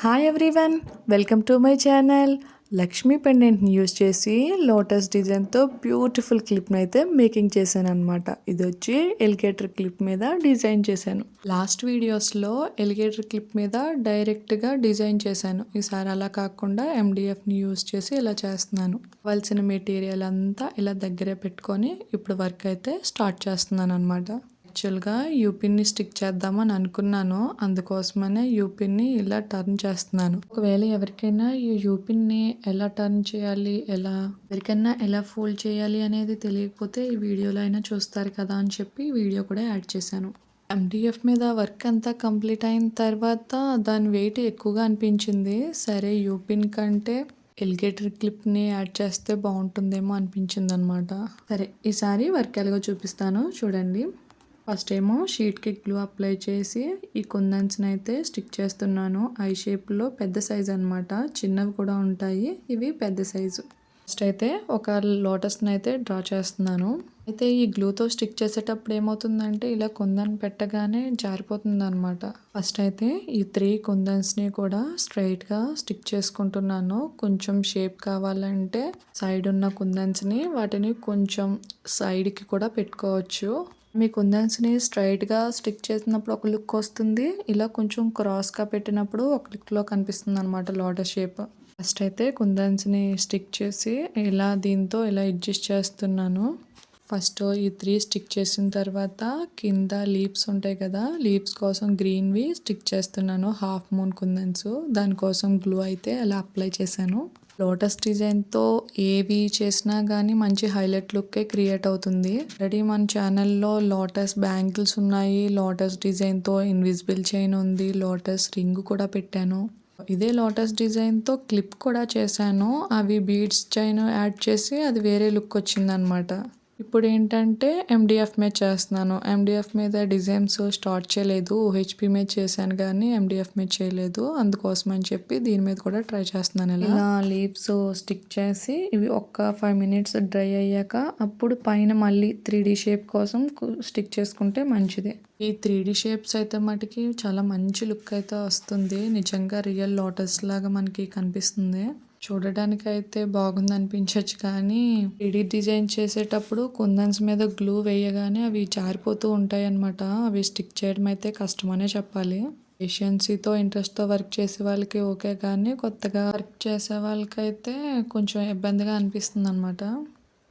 Hi everyone, welcome to my channel. Lakshmi పెండెంట్ని use చేసి lotus డిజైన్తో బ్యూటిఫుల్ క్లిప్ని అయితే మేకింగ్ చేశాను అనమాట. ఇది వచ్చి ఎలిగేటర్ క్లిప్ మీద డిజైన్ చేశాను. లాస్ట్ వీడియోస్లో ఎలిగేటర్ క్లిప్ మీద డైరెక్ట్గా డిజైన్ చేశాను. ఈసారి అలా కాకుండా MDFని యూజ్ చేసి ఇలా చేస్తున్నాను. కావాల్సిన మెటీరియల్ అంతా ఇలా దగ్గరే పెట్టుకొని ఇప్పుడు వర్క్ అయితే స్టార్ట్ చేస్తున్నాను అనమాట. యాక్చువల్గా యూపిన్ని స్టిక్ చేద్దామని అనుకున్నాను. అందుకోసమనే యూపిన్ని ఇలా టర్న్ చేస్తున్నాను. ఒకవేళ ఎవరికైనా ఈ యూపిన్ని ఎలా టర్న్ చేయాలి, ఎవరికైనా ఎలా ఫోల్డ్ చేయాలి అనేది తెలియకపోతే ఈ వీడియోలో అయినా చూస్తారు కదా అని చెప్పి వీడియో కూడా యాడ్ చేశాను. MDF మీద వర్క్ అంతా కంప్లీట్ అయిన తర్వాత దాని వెయిట్ ఎక్కువగా అనిపించింది. సరే యూపిన్ కంటే ఎలిగేటర్ క్లిప్ని యాడ్ చేస్తే బాగుంటుందేమో అనిపించింది అనమాట. సరే ఈసారి వర్క్ ఎలాగో చూపిస్తాను చూడండి. ఫస్ట్ ఏమో షీట్కి గ్లూ అప్లై చేసి ఈ కుందన్స్ని అయితే స్టిక్ చేస్తున్నాను. ఐ షేప్లో పెద్ద సైజ్ అనమాట. చిన్నవి కూడా ఉంటాయి, ఇవి పెద్ద సైజు. ఫస్ట్ అయితే ఒక లోటస్ని అయితే డ్రా చేస్తున్నాను. అయితే ఈ గ్లూతో స్టిక్ చేసేటప్పుడు ఏమవుతుందంటే ఇలా కుందన్ పెట్టగానే జారిపోతుంది అనమాట. ఫస్ట్ అయితే ఈ 3 కుందన్స్ని కూడా స్ట్రైట్గా స్టిక్ చేసుకుంటున్నాను. కొంచెం షేప్ కావాలంటే సైడ్ ఉన్న కుందన్స్ని వాటిని కొంచెం సైడ్కి కూడా పెట్టుకోవచ్చు. మీ కుందన్స్ని స్ట్రైట్గా స్టిక్ చేసినప్పుడు ఒక లుక్ వస్తుంది, ఇలా కొంచెం క్రాస్గా పెట్టినప్పుడు ఒక లుక్లో కనిపిస్తుంది అనమాట లోటస్ షేప్. ఫస్ట్ అయితే కుందన్స్ని స్టిక్ చేసి దీంతో ఇలా అడ్జస్ట్ చేస్తున్నాను. ఫస్ట్ ఈ 3 స్టిక్ చేసిన తర్వాత కింద లీవ్స్ ఉంటాయి కదా, లీవ్స్ కోసం గ్రీన్వి స్టిక్ చేస్తున్నాను. హాఫ్ మూన్ కుందన్స్, దానికోసం గ్లూ అయితే అలా అప్లై చేశాను. లోటస్ డిజైన్తో ఏవి చేసినా కానీ మంచి హైలైట్ లుక్కే క్రియేట్ అవుతుంది. ఆల్రెడీ మన ఛానల్లో లోటస్ బ్యాంగిల్స్ ఉన్నాయి, లోటస్ డిజైన్తో ఇన్విజిబుల్ చైన్ ఉంది, లోటస్ రింగ్ కూడా పెట్టాను. ఇదే లోటస్ డిజైన్తో క్లిప్ కూడా చేశాను. అవి బీడ్స్ చైన్ యాడ్ చేసి అది వేరే లుక్ వచ్చిందనమాట. ఇప్పుడు ఏంటంటే MDF మీద చేస్తున్నాను. MDF మీద డిజైన్స్ స్టార్ట్ చేయలేదు. OHP మీద చేశాను కానీ MDF మీద చేయలేదు. అందుకోసం అని చెప్పి దీని మీద కూడా ట్రై చేస్తున్నాను. ఇలా లీవ్స్ స్టిక్ చేసి ఇవి ఒక్క 5 మినిట్స్ డ్రై అయ్యాక అప్పుడు పైన మళ్ళీ 3D షేప్ కోసం స్టిక్ చేసుకుంటే మంచిది. ఈ 3D షేప్స్ అయితే మటుకి చాలా మంచి లుక్ అయితే వస్తుంది. నిజంగా రియల్ లోటస్ లాగా మనకి కనిపిస్తుంది. చూడడానికి అయితే బాగుంది అనిపించవచ్చు కానీ 3D డిజైన్ చేసేటప్పుడు కుందన్స్ మీద గ్లూ వేయగానే అవి జారిపోతూ ఉంటాయి అన్నమాట. అవి స్టిక్ చేయడం అయితే కష్టమనే చెప్పాలి. పేషెన్సీతో ఇంట్రెస్ట్తో వర్క్ చేసే వాళ్ళకి ఓకే, కానీ కొత్తగా వర్క్ చేసే వాళ్ళకైతే కొంచెం ఇబ్బందిగా అనిపిస్తుంది అనమాట.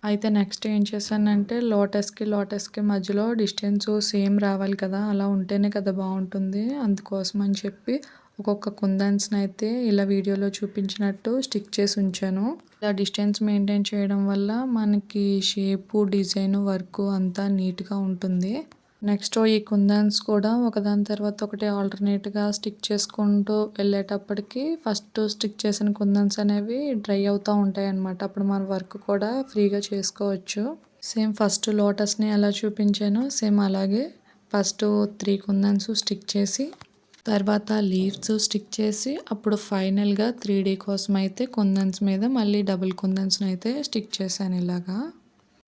అయితే నెక్స్ట్ ఏం చేశానంటే లోటస్కి మధ్యలో డిస్టెన్స్ సేమ్ రావాలి కదా, అలా ఉంటేనే కదా బాగుంటుంది. అందుకోసం అని చెప్పి ఒక్కొక్క కుందన్స్ని అయితే ఇలా వీడియోలో చూపించినట్టు స్టిక్ చేసి ఉంచాను. ఇలా డిస్టెన్స్ మెయింటైన్ చేయడం వల్ల మనకి షేపు, డిజైన్, వర్క్ అంతా నీట్గా ఉంటుంది. నెక్స్ట్ ఈ కుందన్స్ కూడా ఒకదాని తర్వాత ఒకటి ఆల్టర్నేట్గా స్టిక్ చేసుకుంటూ వెళ్ళేటప్పటికి ఫస్ట్ స్టిక్ చేసిన కుందన్స్ అనేవి డ్రై అవుతూ ఉంటాయి అన్నమాట. అప్పుడు మన వర్క్ కూడా ఫ్రీగా చేసుకోవచ్చు. సేమ్ ఫస్ట్ లోటస్ని ఎలా చూపించానో సేమ్ అలాగే ఫస్ట్ 3 కుందన్స్ స్టిక్ చేసి తర్వాత లీవ్స్ స్టిక్ చేసి అప్పుడు ఫైనల్గా 3D కోసం అయితే కుందన్స్ మీద మళ్ళీ డబుల్ కుందన్స్ని అయితే స్టిక్ చేశాను ఇలాగా.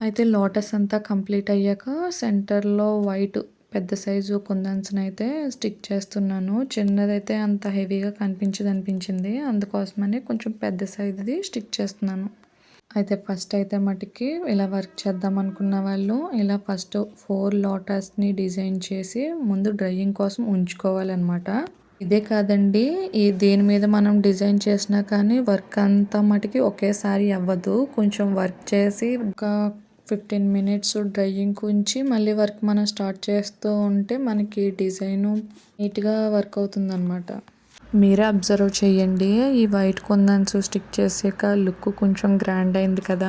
అయితే లోటస్ అంతా కంప్లీట్ అయ్యాక సెంటర్లో వైట్ పెద్ద సైజు కుందన్స్ని అయితే స్టిక్ చేస్తున్నాను. చిన్నదైతే అంత హెవీగా అనిపించింది, అందుకోసమని కొంచెం పెద్ద సైజుది స్టిక్ చేస్తున్నాను. అయితే ఫస్ట్ అయితే మటుకి ఇలా వర్క్ చేద్దాం అనుకున్న వాళ్ళు ఇలా ఫస్ట్ 4 లోటస్ని డిజైన్ చేసి ముందు డ్రైయింగ్ కోసం ఉంచుకోవాలన్నమాట. ఇదే కాదండి, దేని మీద మనం డిజైన్ చేసినా కానీ వర్క్ అంతా మటుకి ఒకేసారి అవ్వదు. కొంచెం వర్క్ చేసి ఒక 15 మినిట్స్ డ్రైయింగ్ ఉంచి మళ్ళీ వర్క్ మనం స్టార్ట్ చేస్తూ ఉంటే మనకి డిజైను నీట్గా వర్క్ అవుతుంది అనమాట. మీరే అబ్జర్వ్ చేయండి, ఈ వైట్ కుందన్స్ స్టిక్ చేసాక లుక్ కొంచెం గ్రాండ్ అయింది కదా.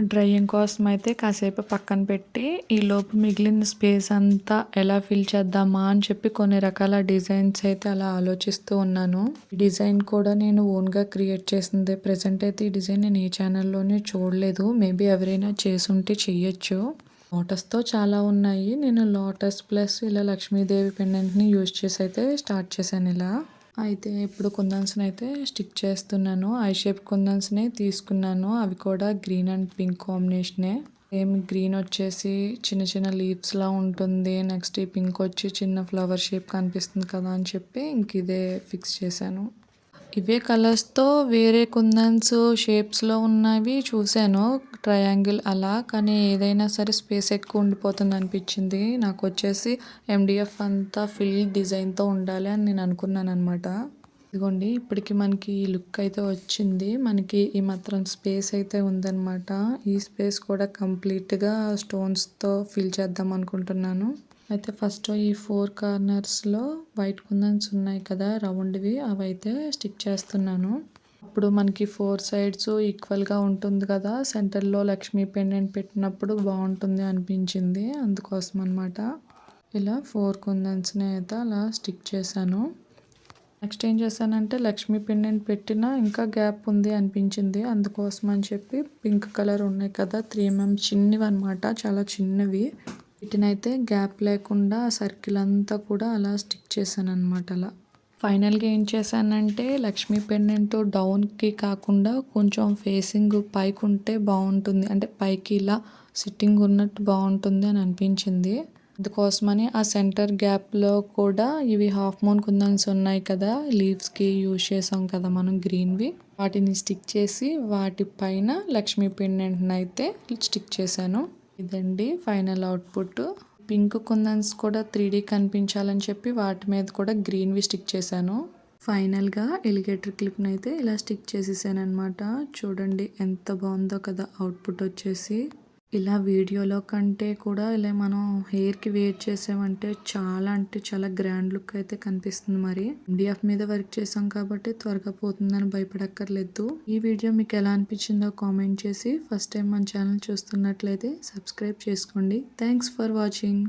డ్రైయింగ్ కోసం అయితే కాసేపు పక్కన పెట్టి ఈ లోపు మిగిలిన స్పేస్ అంతా ఎలా ఫిల్ చేద్దామా అని చెప్పి కొన్ని రకాల డిజైన్స్ అయితే అలా ఆలోచిస్తూ ఉన్నాను. ఈ డిజైన్ కూడా నేను ఓన్గా క్రియేట్ చేసిందే. ప్రెసెంట్ అయితే ఈ డిజైన్ నేను ఏ ఛానల్లోనే చూడలేదు. మేబీ ఎవరైనా చేసుంటే చెయ్యొచ్చు. లోటస్తో చాలా ఉన్నాయి. నేను లోటస్ ప్లస్ ఇలా లక్ష్మీదేవి పెండెంట్ని యూజ్ చేసి అయితే స్టార్ట్ చేశాను ఇలా. అయితే ఇప్పుడు కుందన్స్ని అయితే స్టిక్ చేస్తున్నాను. ఐ షేప్ కుందన్స్ని తీసుకున్నాను. అవి కూడా గ్రీన్ అండ్ పింక్ కాంబినేషనే. సేమ్ గ్రీన్ వచ్చేసి చిన్న చిన్న లీవ్స్లా ఉంటుంది. నెక్స్ట్ ఈ పింక్ వచ్చి చిన్న ఫ్లవర్ షేప్ కనిపిస్తుంది కదా అని చెప్పి ఇంక ఇదే ఫిక్స్ చేశాను. ఇవే కలర్స్‌తో వేరే కుందన్స్ షేప్స్‌లో ఉన్నవి చూసాను. ట్రయాంగిల్ అలా. కానీ ఏదైనా సరే స్పేస్ ఎక్కువ ఉండిపోతుంది అనిపించింది. నాకొచ్చేసి ఎండీఎఫ్ అంతా ఫిల్ డిజైన్‌తో ఉండాలి అని నేను అనుకున్నాననమాట. ఇదిగోండి ఇప్పటికి మనకి ఈ లుక్ అయితే వచ్చింది. మనకి ఈ మాత్రం స్పేస్ అయితే ఉందనమాట. ఈ స్పేస్ కూడా కంప్లీట్‌గా స్టోన్స్‌తో ఫిల్ చేద్దాం అనుకుంటున్నాను. అయితే ఫస్ట్ ఈ 4 కార్నర్స్‌లో వైట్ కుందన్స్ ఉన్నాయి కదా! రౌండ్‌వి అవైతే స్టిక్ చేస్తున్నాను. అప్పుడు మనకి 4 సైడ్స్ ఈక్వల్‌గా ఉంటుంది కదా! సెంటర్‌లో లక్ష్మీ పెండెంట్ పెట్టినప్పుడు బావుంటుంది అనిపించింది. అందుకోసం అనమాట. ఇలా 4 కుందన్స్‌ని అయితే అలా స్టిక్ చేశాను. నెక్స్ట్ ఏం చేశానంటే లక్ష్మీ పెండెంట్ పెట్టినా ఇంకా గ్యాప్ ఉంది అనిపించింది. అందుకోసం అని చెప్పి పింక్ కలర్ ఉన్నాయి కదా! 3 mm చిన్నవన్నమాట. చాలా చిన్నవి. వీటినైతే గ్యాప్ లేకుండా సర్కిల్ అంతా కూడా అలా స్టిక్ చేశానన్నమాట అలా. ఫైనల్‌గా ఏం చేశానంటే లక్ష్మీ పెండెంట్ డౌన్‌కి కాకుండా కొంచెం ఫేసింగ్ పైకుంటే బావుంటుంది. అంటే పైకి ఇలా సిట్టింగ్ ఉన్నట్టు బావుంటుంది అని అనిపించింది. అందుకోసమని ఆ సెంటర్ గ్యాప్‌లో కూడా ఇవి హాఫ్ మూన్ కుందన్స్ ఉన్నాయి కదా! లీవ్స్‌కి యూజ్ చేసాం కదా మనం గ్రీన్‌వి. వాటిని స్టిక్ చేసి వాటి పైన లక్ష్మీ పెండెంట్‌నైతే స్టిక్ చేశాను. ఇదండి ఫైనల్ అవుట్‌పుట్. పింక్ కుందన్స్ కూడా 3D కనిపించాలని చెప్పి వాటి మీద కూడా గ్రీన్‌వి స్టిక్ చేశాను. ఫైనల్‌గా ఎలిగేటర్ క్లిప్‌నైతే ఇలా స్టిక్ చేసేసాననమాట. చూడండి ఎంత బావుందో కదా అవుట్‌పుట్ వచ్చేసి. ఇలా వీడియోలో కంటే కూడా ఇలా మనం హెయిర్‌కి వేర్ చేసామంటే చాలా అంటే చాలా గ్రాండ్ లుక్ అయితే కనిపిస్తుంది మరి. ఎండీఎఫ్ మీద వర్క్ చేసాం కాబట్టి త్వరగా పోతుందని భయపడక్కర్లేదు. ఈ వీడియో మీకు ఎలా అనిపించిందో కామెంట్ చేసి ఫస్ట్ టైం మన ఛానల్ చూస్తున్నట్లయితే సబ్స్క్రైబ్ చేసుకోండి. Thanks for watching.